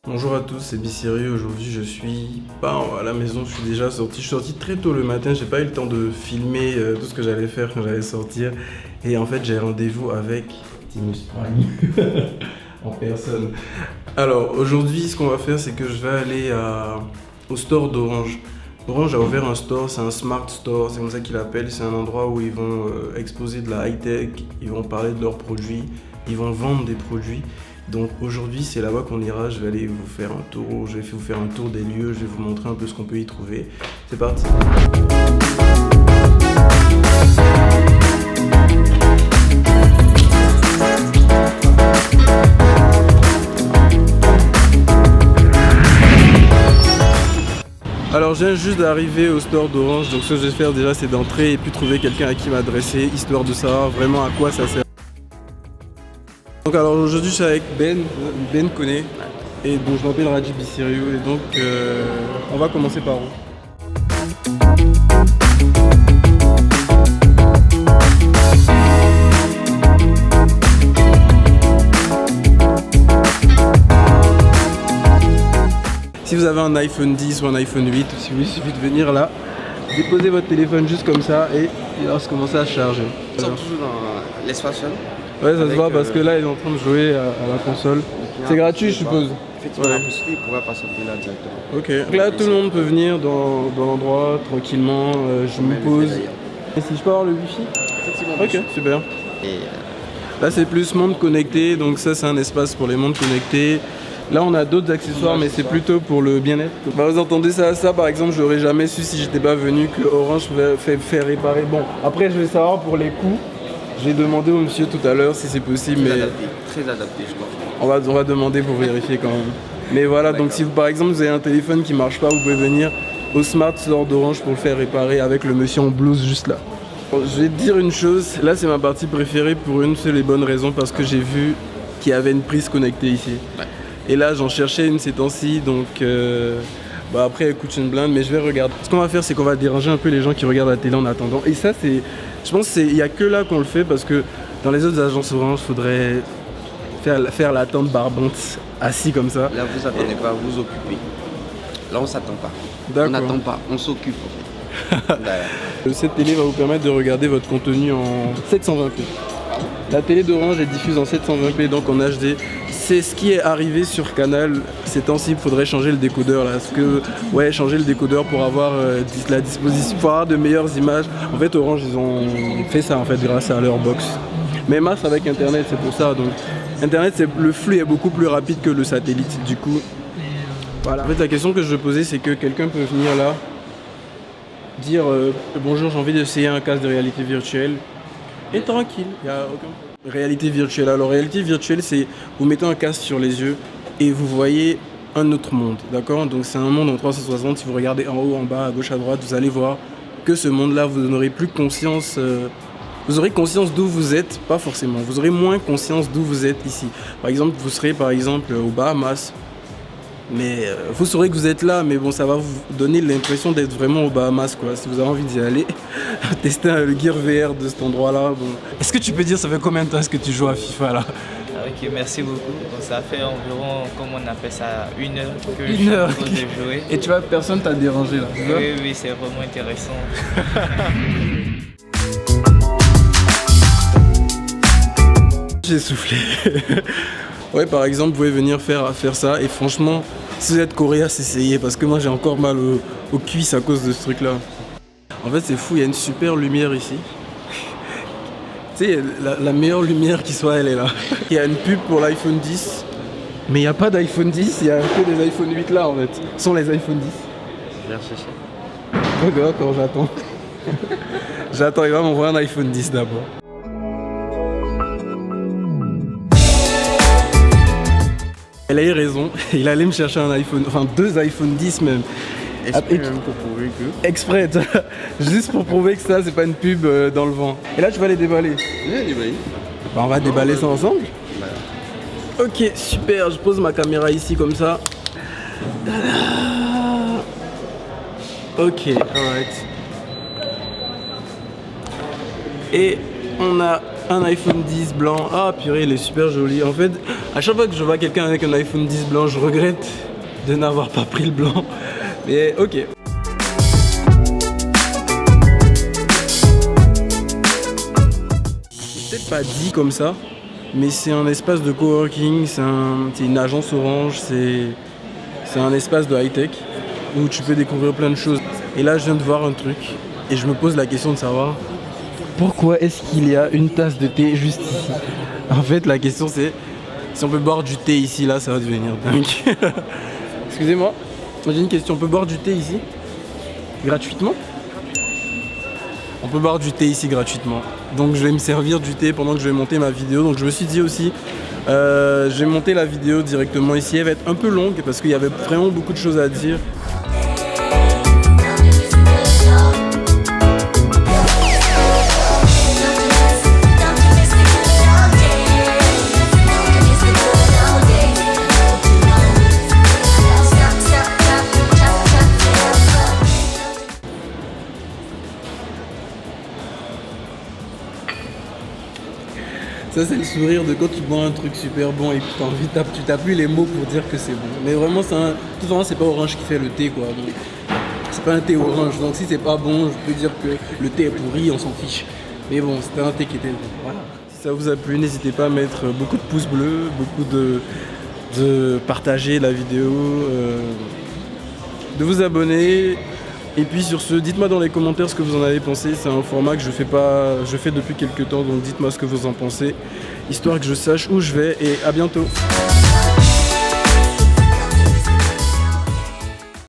Bonjour à tous, c'est Bissiri. Aujourd'hui, je suis pas à la maison, je suis déjà sorti. Je suis sorti très tôt le matin, j'ai pas eu le temps de filmer tout ce que j'allais faire quand j'allais sortir. Et en fait, j'ai rendez-vous avec Timus en personne. Alors, aujourd'hui, ce qu'on va faire, c'est que je vais aller au store d'Orange. Orange a ouvert un store, c'est un smart store, c'est comme ça qu'ils l'appellent. C'est un endroit où ils vont exposer de la high-tech, ils vont parler de leurs produits, ils vont vendre des produits. Donc aujourd'hui c'est là-bas qu'on ira, je vais aller vous faire un tour, je vais vous faire un tour des lieux, je vais vous montrer un peu ce qu'on peut y trouver. C'est parti. Alors je viens juste d'arriver au store d'Orange, donc ce que je vais faire déjà c'est d'entrer et puis trouver quelqu'un à qui m'adresser, histoire de savoir vraiment à quoi ça sert. Donc alors aujourd'hui je suis avec Ben connaît, et bon je m'appelle Raji Bissiriou et donc on va commencer par où? Si vous avez un iPhone 10 ou un iPhone 8, il suffit de venir là, déposer votre téléphone juste comme ça et il va se commencer à charger. Ils sont toujours dans l'espace seul. Ouais, ça se voit parce que là, ils sont en train de jouer à la console. C'est gratuit, je suppose. Effectivement, la possibilité, il pourra passer là directement. Ok. Donc là, tout le monde peut venir dans l'endroit tranquillement. Je me pose. Et si je peux avoir le wifi? Effectivement. Ok, super. Et là, c'est plus monde connecté. Donc ça, c'est un espace pour les mondes connectés. Là, on a d'autres accessoires, mais c'est plutôt pour le bien-être. Bah, vous entendez ça, par exemple, je l'aurais jamais su si j'étais pas venu que Orange fait réparer. Bon, après, je vais savoir pour les coûts. J'ai demandé au monsieur tout à l'heure si c'est possible, mais très adapté, je crois. On va demander pour vérifier quand même. Mais voilà, donc si vous, par exemple vous avez un téléphone qui marche pas, vous pouvez venir au Smart Store d'Orange pour le faire réparer avec le monsieur en blouse juste là. Bon, je vais te dire une chose, là c'est ma partie préférée pour une seule et bonne raison, parce que j'ai vu qu'il y avait une prise connectée ici. Ouais. Et là j'en cherchais une ces temps-ci, donc bah après elle coûte une blinde, mais je vais regarder. Ce qu'on va faire, c'est qu'on va déranger un peu les gens qui regardent la télé en attendant. Et ça c'est, je pense qu'il n'y a que là qu'on le fait, parce que dans les autres agences Orange, il faudrait faire l'attente barbante, assis comme ça. Là vous attendez pas, vous occupez. Là on s'attend pas. On n'attend pas, on s'occupe en fait. Cette télé va vous permettre de regarder votre contenu en 720p. La télé d'Orange est diffuse en 720p, donc en HD. C'est ce qui est arrivé sur Canal. Ces temps-ci, il faudrait changer le décodeur là. Parce que, ouais, changer le décodeur pour avoir la disposition, pour avoir de meilleures images. En fait, Orange, ils ont fait ça en fait grâce à leur box. Mais Mars avec Internet, c'est pour ça. Donc, Internet, le flux est beaucoup plus rapide que le satellite. Du coup, voilà. En fait, la question que je veux poser, c'est que quelqu'un peut venir là, dire bonjour, j'ai envie d'essayer un casque de réalité virtuelle. Et tranquille, il n'y a aucun problème. Réalité virtuelle. Alors, réalité virtuelle, c'est vous mettez un casque sur les yeux et vous voyez un autre monde. D'accord? Donc, c'est un monde en 360. Si vous regardez en haut, en bas, à gauche, à droite, vous allez voir que ce monde-là, vous n'aurez plus conscience. Vous aurez conscience d'où vous êtes, pas forcément. Vous aurez moins conscience d'où vous êtes ici. Par exemple, vous serez par exemple aux Bahamas. Mais vous saurez que vous êtes là, mais bon, ça va vous donner l'impression d'être vraiment aux Bahamas, quoi. Si vous avez envie d'y aller, tester le Gear VR de cet endroit-là. Bon. Est-ce que tu peux dire, ça fait combien de temps est-ce que tu joues à FIFA là? Ok, merci beaucoup. Donc, ça fait environ, comme on appelle ça, 1 heure que j'ai joué. Et tu vois, personne t'a dérangé là. Oui, c'est vraiment intéressant. J'ai soufflé. Ouais, par exemple, vous pouvez venir faire ça et franchement, si vous êtes coréen, essayez parce que moi j'ai encore mal aux cuisses à cause de ce truc là. En fait, c'est fou, il y a une super lumière ici. Tu sais, la meilleure lumière qui soit, elle est là. Il y a une pub pour l'iPhone 10, mais il n'y a pas d'iPhone 10, il y a que des iPhone 8 là en fait. Ce sont les iPhone 10. Merci ça. D'accord, j'attends. J'attends, il va m'envoyer un iPhone 10 d'abord. Elle a eu raison, il allait me chercher un iPhone, enfin 2 iPhone 10 même. Exprès même pour prouver que... Exprès, juste pour prouver que ça c'est pas une pub dans le vent. Et là tu vas les déballer. Oui, déballer. Bah, on va déballer ça ensemble. Ok, super, je pose ma caméra ici comme ça. Ok, alright. Et on a un iPhone 10 blanc. Ah purée, il est super joli. En fait, à chaque fois que je vois quelqu'un avec un iPhone 10 blanc, je regrette de n'avoir pas pris le blanc. Mais ok. C'est peut-être pas dit comme ça, mais c'est un espace de coworking, c'est une agence Orange, c'est un espace de high-tech où tu peux découvrir plein de choses. Et là, je viens de voir un truc et je me pose la question de savoir pourquoi est-ce qu'il y a une tasse de thé juste ici. En fait, la question c'est si on peut boire du thé ici, là, ça va devenir dingue. Excusez-moi, j'ai une question. On peut boire du thé ici gratuitement? On peut boire du thé ici gratuitement. Donc je vais me servir du thé pendant que je vais monter ma vidéo. Donc je me suis dit aussi, je vais monter la vidéo directement ici. Elle va être un peu longue parce qu'il y avait vraiment beaucoup de choses à dire. Ça c'est le sourire de quand tu bois un truc super bon et puis tu t'as plus les mots pour dire que c'est bon. Mais vraiment, de toute façon, c'est pas Orange qui fait le thé quoi. Donc, c'est pas un thé orange. Donc si c'est pas bon, je peux dire que le thé est pourri, on s'en fiche. Mais bon, c'était un thé qui était bon. Voilà. Si ça vous a plu, n'hésitez pas à mettre beaucoup de pouces bleus, beaucoup de partager la vidéo, de vous abonner. Et puis sur ce, dites-moi dans les commentaires ce que vous en avez pensé. C'est un format que je fais depuis quelques temps, donc dites-moi ce que vous en pensez, histoire que je sache où je vais, et à bientôt.